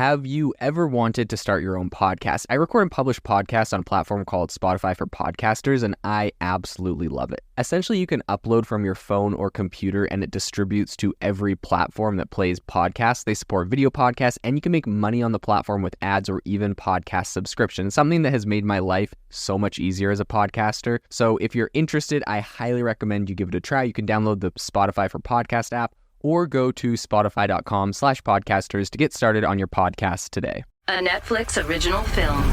Have you ever wanted to start your own podcast? I record and publish podcasts on a platform called Spotify for Podcasters, and I absolutely love it. Essentially, you can upload from your phone or computer, and it distributes to every platform that plays podcasts. They support video podcasts, and you can make money on the platform with ads or even podcast subscriptions, something that has made my life so much easier as a podcaster. So if you're interested, I highly recommend you give it a try. You can download the Spotify for Podcast app, or go to spotify.com/podcasters to get started on your podcast today. A Netflix original film.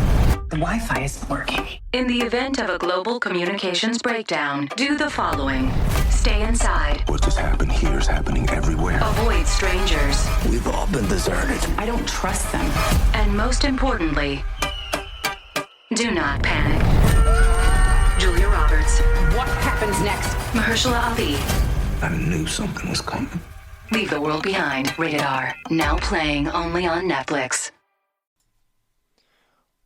The Wi-Fi isn't working. In the event of a global communications breakdown, do the following. Stay inside. What just happened here is happening everywhere. Avoid strangers. We've all been deserted. I don't trust them. And most importantly, do not panic. Julia Roberts. What happens next? Mahershala Ali. I knew something was coming. Leave the World Behind. Rated R. Now playing only on Netflix.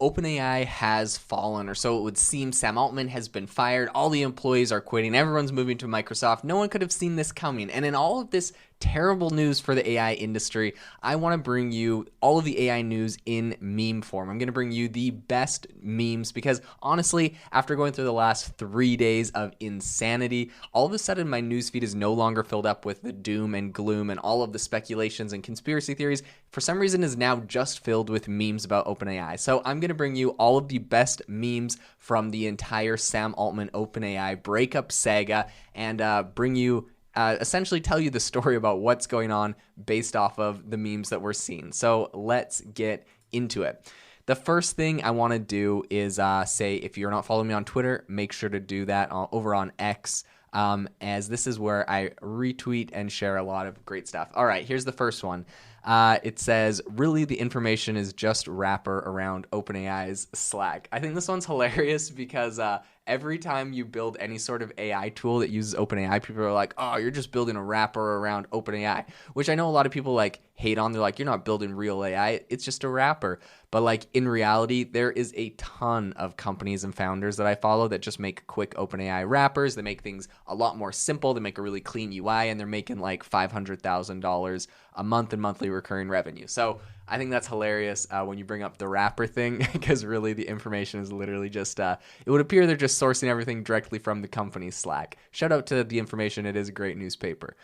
OpenAI has fallen, or so it would seem. Sam Altman has been fired. All the employees are quitting. Everyone's moving to Microsoft. No one could have seen this coming. And in all of this terrible news for the AI industry, I want to bring you all of the AI news in meme form. I'm going to bring you the best memes because honestly, after going through the last 3 days of insanity, all of a sudden my newsfeed is no longer filled up with the doom and gloom and all of the speculations and conspiracy theories. For some reason, is now just filled with memes about OpenAI. So I'm going to bring you all of the best memes from the entire Sam Altman OpenAI breakup saga and bring you essentially tell you the story about what's going on based off of the memes that we're seeing. So let's get into it. The first thing I want to do is say, if you're not following me on Twitter, make sure to do that over on X, as this is where I retweet and share a lot of great stuff. All right, here's the first one. It says, really, the information is just wrapper around OpenAI's Slack. I think this one's hilarious because every time you build any sort of AI tool that uses OpenAI, people are like, oh, you're just building a wrapper around OpenAI, which I know a lot of people like hate on. They're like, you're not building real AI. It's just a wrapper. But like in reality, there is a ton of companies and founders that I follow that just make quick OpenAI wrappers. They make things a lot more simple. They make a really clean UI, and they're making like $500,000 a month in monthly recurring revenue. So I think that's hilarious when you bring up the wrapper thing, because really the information is literally just, it would appear they're just sourcing everything directly from the company's Slack. Shout out to The Information. It is a great newspaper.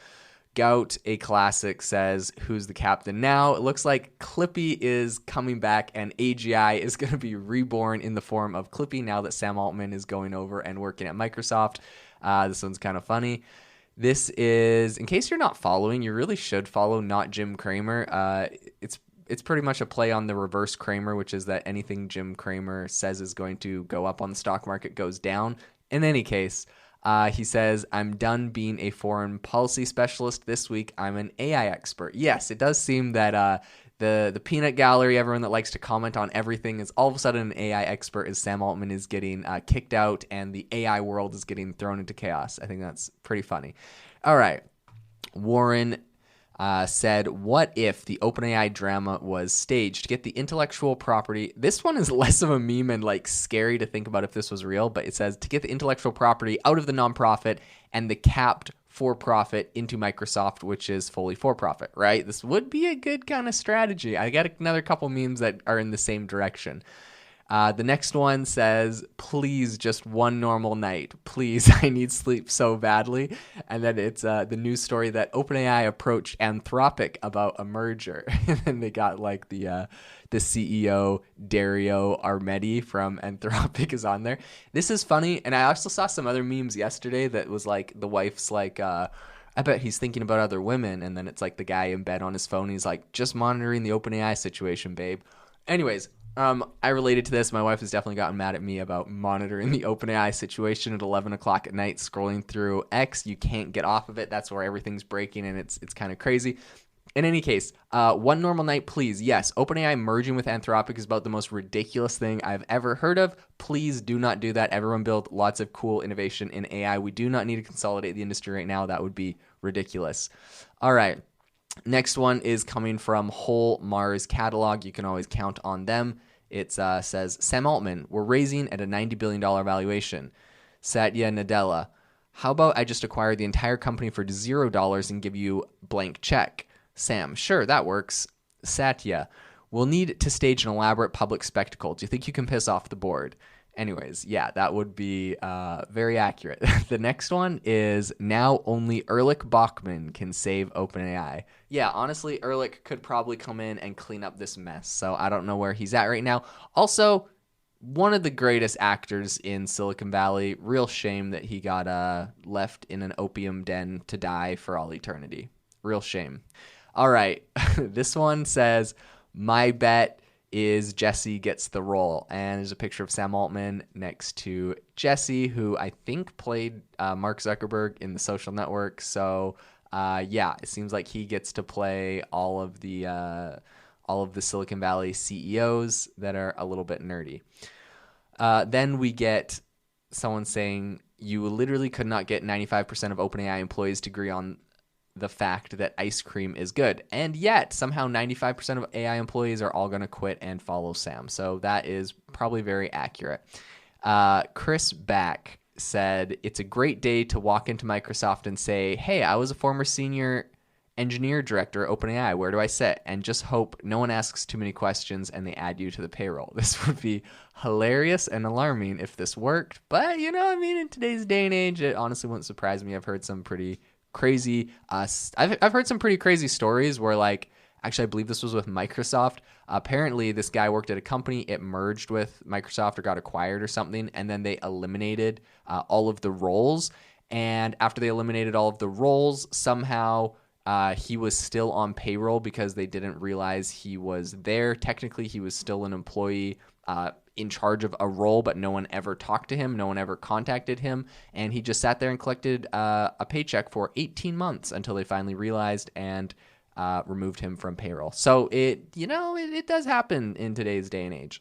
Gout, a classic, says, who's the captain now? It looks like Clippy is coming back, and AGI is going to be reborn in the form of Clippy now that Sam Altman is going over and working at Microsoft. This one's kind of funny. This is, in case you're not following, you really should follow Not Jim Cramer. It's pretty much a play on the reverse Cramer, which is that anything Jim Cramer says is going to go up on the stock market goes down. In any case, he says, I'm done being a foreign policy specialist this week. I'm an AI expert. Yes, it does seem that the peanut gallery, everyone that likes to comment on everything, is all of a sudden an AI expert as Sam Altman is getting kicked out and the AI world is getting thrown into chaos. I think that's pretty funny. All right. Warren said, what if the OpenAI drama was staged to get the intellectual property? This one is less of a meme and like scary to think about if this was real, but it says to get the intellectual property out of the nonprofit and the capped for-profit into Microsoft, which is fully for-profit, right? This would be a good kind of strategy. I got another couple memes that are in the same direction. The next one says, please, just one normal night. Please, I need sleep so badly. And then it's the news story that OpenAI approached Anthropic about a merger. And then they got like the CEO, Dario Armedi from Anthropic is on there. This is funny. And I also saw some other memes yesterday that was like the wife's like, I bet he's thinking about other women. And then it's like the guy in bed on his phone. He's like, just monitoring the OpenAI situation, babe. Anyways, I related to this. My wife has definitely gotten mad at me about monitoring the OpenAI situation at 11 o'clock at night, scrolling through X. You can't get off of it. That's where everything's breaking, and it's kind of crazy. In any case, one normal night, please. Yes, OpenAI merging with Anthropic is about the most ridiculous thing I've ever heard of. Please do not do that. Everyone build lots of cool innovation in AI. We do not need to consolidate the industry right now. That would be ridiculous. All right. Next one is coming from Whole Mars Catalog. You can always count on them. It says, Sam Altman, we're raising at a $90 billion valuation. Satya Nadella, how about I just acquire the entire company for $0 and give you blank check? Sam, sure, that works. Satya, We'll need to stage an elaborate public spectacle. Do you think you can piss off the board? Anyways, yeah, that would be very accurate. The next one is now only Erlich Bachman can save OpenAI. Yeah, honestly, Erlich could probably come in and clean up this mess. So I don't know where he's at right now. Also, one of the greatest actors in Silicon Valley. Real shame that he got left in an opium den to die for all eternity. Real shame. All right, this one says, my bet is Jesse gets the role. And there's a picture of Sam Altman next to Jesse, who I think played Mark Zuckerberg in The Social Network. So yeah, it seems like he gets to play all of the Silicon Valley CEOs that are a little bit nerdy. Then we get someone saying you literally could not get 95% of OpenAI employees to agree on the fact that ice cream is good. And yet, somehow 95% of AI employees are all going to quit and follow Sam. So that is probably very accurate. Chris Back said, it's a great day to walk into Microsoft and say, hey, I was a former senior engineer director at OpenAI. Where do I sit? And just hope no one asks too many questions and they add you to the payroll. This would be hilarious and alarming if this worked. But, in today's day and age, it honestly wouldn't surprise me. I've heard some pretty crazy I've heard some pretty crazy stories where, like, actually I believe this was with Microsoft. Apparently this guy worked at a company, it merged with Microsoft or got acquired or something, and then they eliminated all of the roles. And after they eliminated all of the roles, somehow he was still on payroll because they didn't realize he was there. Technically he was still an employee in charge of a role, but no one ever talked to him. No one ever contacted him. And he just sat there and collected a paycheck for 18 months until they finally realized and removed him from payroll. So it does happen in today's day and age.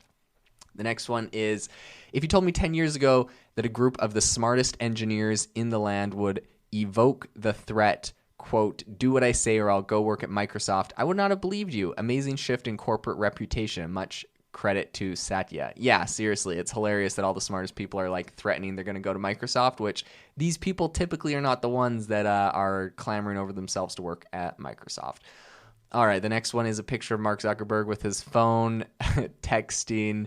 The next one is, if you told me 10 years ago that a group of the smartest engineers in the land would evoke the threat, quote, do what I say or I'll go work at Microsoft, I would not have believed you. Amazing shift in corporate reputation. Much credit to Satya. Yeah, seriously, it's hilarious that all the smartest people are like threatening they're going to go to Microsoft, which these people typically are not the ones that are clamoring over themselves to work at Microsoft. All right, the next one is a picture of Mark Zuckerberg with his phone texting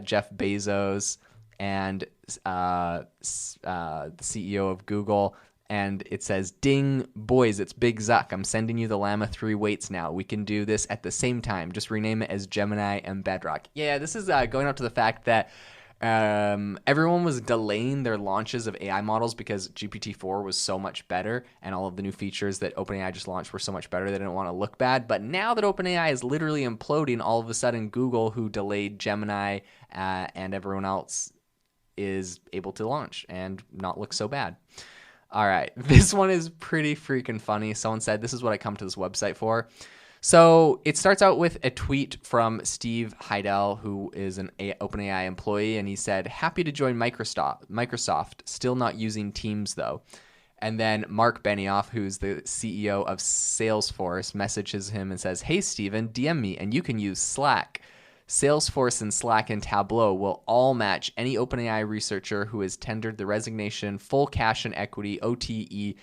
Jeff Bezos and the CEO of Google. And it says, ding, boys, it's Big Zuck. I'm sending you the Llama 3 weights now. We can do this at the same time. Just rename it as Gemini and Bedrock. Yeah, this is going out to the fact that everyone was delaying their launches of AI models because GPT-4 was so much better and all of the new features that OpenAI just launched were so much better they didn't want to look bad. But now that OpenAI is literally imploding, all of a sudden Google, who delayed Gemini and everyone else, is able to launch and not look so bad. All right, this one is pretty freaking funny. Someone said, this is what I come to this website for. So it starts out with a tweet from Steve Heidel, who is an OpenAI employee, and he said, happy to join Microsoft, still not using Teams though. And then Mark Benioff, who's the CEO of Salesforce, messages him and says, hey, Steven, DM me and you can use Slack. Salesforce and Slack and Tableau will all match any OpenAI researcher who has tendered the resignation, full cash and equity, OTE,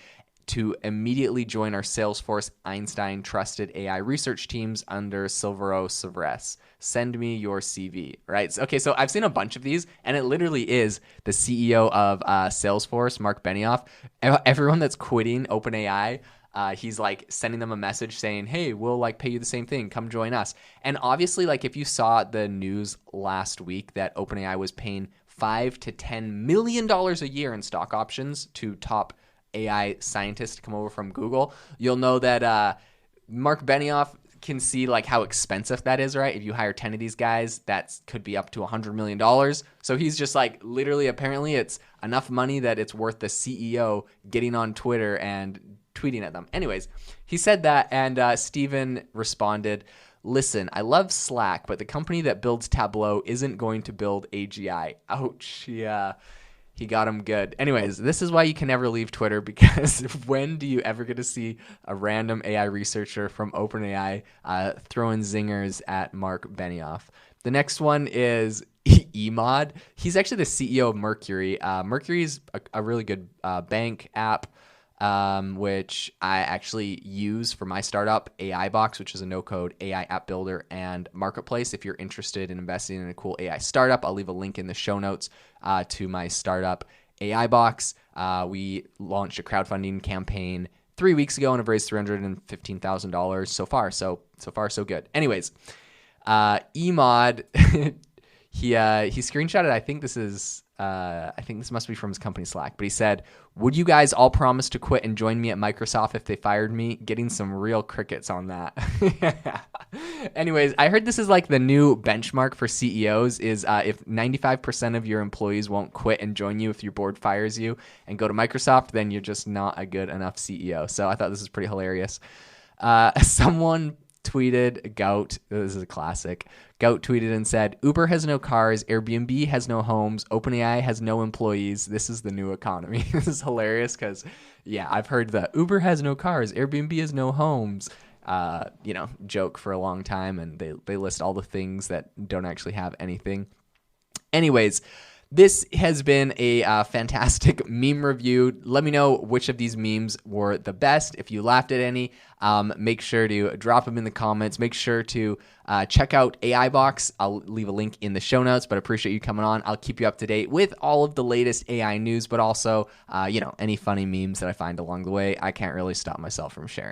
to immediately join our Salesforce Einstein trusted AI research teams under Silvero Severus. Send me your CV, right? Okay, so I've seen a bunch of these, and it literally is the CEO of Salesforce, Mark Benioff. Everyone that's quitting OpenAI, he's like sending them a message saying, hey, we'll like pay you the same thing. Come join us. And obviously, like if you saw the news last week that OpenAI was paying $5 to $10 million a year in stock options to top AI scientists to come over from Google, you'll know that Mark Benioff can see like how expensive that is, right? If you hire 10 of these guys, that could be up to $100 million. So he's just like, literally, apparently it's enough money that it's worth the CEO getting on Twitter and tweeting at them. Anyways, he said that, and Steven responded, listen, I love Slack, but the company that builds Tableau isn't going to build AGI. Ouch, yeah. He got him good. Anyways, this is why you can never leave Twitter, because when do you ever get to see a random AI researcher from OpenAI throwing zingers at Mark Benioff? The next one is Emad. He's actually the CEO of Mercury. Mercury is a really good bank app. which I actually use for my startup, AI Box, which is a no-code AI app builder and marketplace. If you're interested in investing in a cool AI startup, I'll leave a link in the show notes to my startup, AI Box. We launched a crowdfunding campaign 3 weeks ago and have raised $315,000 so far. So far, so good. Anyways, Emod, he screenshotted, I think this must be from his company Slack, but he said, "Would you guys all promise to quit and join me at Microsoft if they fired me?" Getting some real crickets on that. Anyways, I heard this is like the new benchmark for CEOs is if 95% of your employees won't quit and join you if your board fires you and go to Microsoft, then you're just not a good enough CEO. So I thought this was pretty hilarious. Someone tweeted, Gout, this is a classic, Gout tweeted and said, "Uber has no cars, Airbnb has no homes, OpenAI has no employees. This is the new economy." This is hilarious because, yeah, I've heard the Uber has no cars, Airbnb has no homes, joke for a long time, and they list all the things that don't actually have anything. Anyways, this has been a fantastic meme review. Let me know which of these memes were the best. If you laughed at any, make sure to drop them in the comments. Make sure to check out AI Box. I'll leave a link in the show notes, but I appreciate you coming on. I'll keep you up to date with all of the latest AI news, but also, any funny memes that I find along the way. I can't really stop myself from sharing.